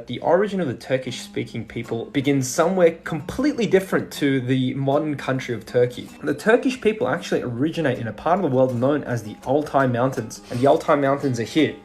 The origin of the Turkish-speaking people begins somewhere completely different to the modern country of Turkey. The Turkish people actually originate in a part of the world known as the Altai Mountains, and the Altai Mountains are here.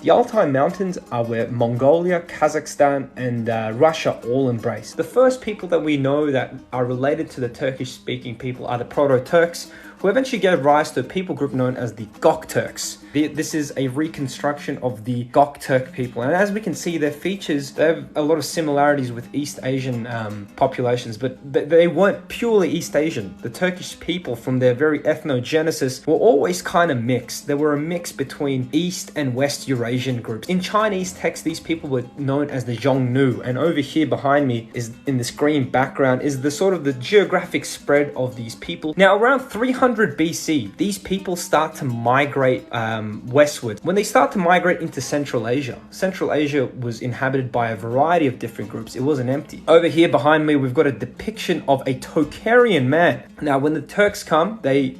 The Altai Mountains are where Mongolia, Kazakhstan, and Russia all embrace. The first people that we know that are related to the Turkish-speaking people are the Proto-Turks, who eventually gave rise to a people group known as the Gokturks. This is a reconstruction of the Gokturk people, and as we can see, their features, they have a lot of similarities with East Asian populations, but they weren't purely East Asian. The Turkish people, from their very ethnogenesis, were always kind of mixed. They were a mix between East and West Eurasian groups. In Chinese texts, these people were known as the Xiongnu, and over here behind me is, in this green background, is the sort of the geographic spread of these people. Now, around 300 BC, these people start to migrate westward. When they start to migrate into Central Asia was inhabited by a variety of different groups. It wasn't empty. Over here behind me, we've got a depiction of a Tocharian man. Now, when the Turks come, they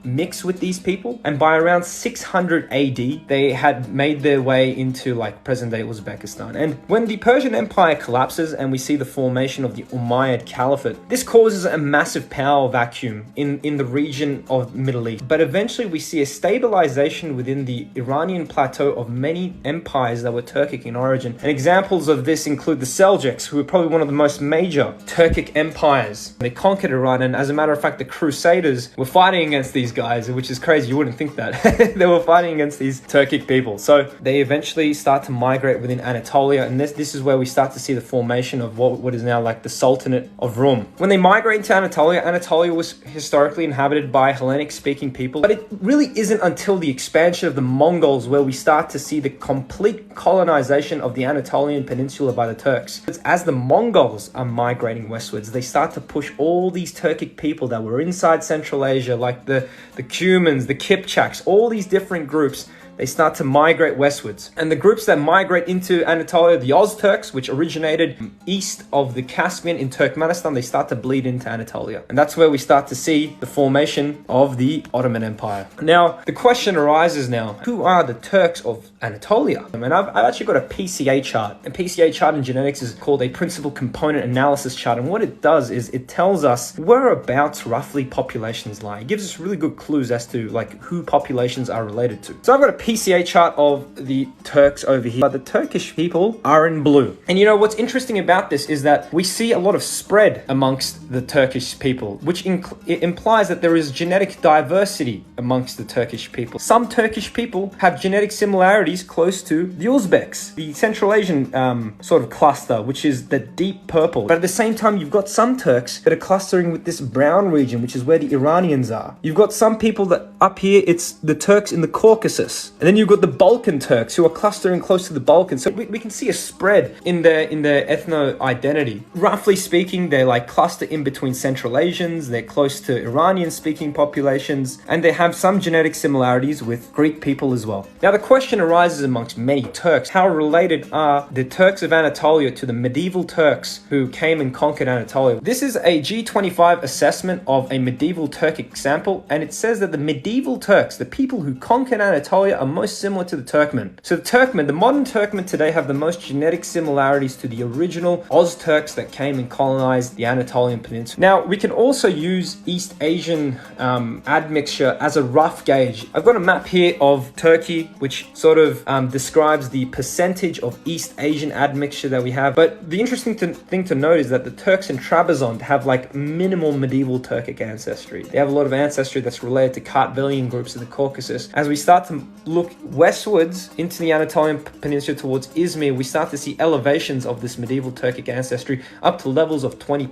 mix with these people, and by around 600 AD, they had made their way into like present-day Uzbekistan. And when the Persian Empire collapses and we see the formation of the Umayyad Caliphate, this causes a massive power vacuum in the region of Middle East. But eventually we see a stabilization within the Iranian plateau of many empires that were Turkic in origin. And examples of this include the Seljuks, who were probably one of the most major Turkic empires. They conquered Iran, and as a matter of fact, the Crusaders were fighting against these guys, which is crazy. You wouldn't think that. They were fighting against these Turkic people. So they eventually start to migrate within Anatolia, and this is where we start to see the formation of what is now like the Sultanate of Rum. When they migrate into Anatolia, Anatolia was historically inhabited by Hellenic-speaking people, but it really isn't until the expansion of the Mongols where we start to see the complete colonization of the Anatolian Peninsula by the Turks. As the Mongols are migrating westwards, they start to push all these Turkic people that were inside Central Asia, like the Cumans, the Kipchaks, all these different groups. They start to migrate westwards. And the groups that migrate into Anatolia, the Ozturks, which originated east of the Caspian in Turkmenistan, they start to bleed into Anatolia. And that's where we start to see the formation of the Ottoman Empire. Now, the question arises now, who are the Turks of Anatolia? And I've actually got a PCA chart. A PCA chart in genetics is called a principal component analysis chart. And what it does is it tells us whereabouts roughly populations lie. It gives us really good clues as to like who populations are related to. So I've got a PCA chart of the Turks over here, but the Turkish people are in blue. And you know what's interesting about this is that we see a lot of spread amongst the Turkish people, which implies that there is genetic diversity amongst the Turkish people. Some Turkish people have genetic similarities close to the Uzbeks, the Central Asian sort of cluster, which is the deep purple. But at the same time, you've got some Turks that are clustering with this brown region, which is where the Iranians are. You've got some people that up here, it's the Turks in the Caucasus. And then you've got the Balkan Turks who are clustering close to the Balkans. So we can see a spread in their ethno identity. Roughly speaking, they like cluster in between Central Asians, they're close to Iranian speaking populations, and they have some genetic similarities with Greek people as well. Now the question arises amongst many Turks, how related are the Turks of Anatolia to the medieval Turks who came and conquered Anatolia? This is a G25 assessment of a medieval Turkic sample, and it says that the medieval Turks, the people who conquered Anatolia, are most similar to the Turkmen. So the modern Turkmen today have the most genetic similarities to the original Ozturks that came and colonized the Anatolian Peninsula. Now, we can also use East Asian admixture as a rough gauge. I've got a map here of Turkey, which sort of describes the percentage of East Asian admixture that we have. But the interesting thing to note is that the Turks in Trabzon have like minimal medieval Turkic ancestry. They have a lot of ancestry that's related to Kartvelian groups in the Caucasus. As we start to look westwards into the Anatolian Peninsula towards Izmir, we start to see elevations of this medieval Turkic ancestry up to levels of 20%.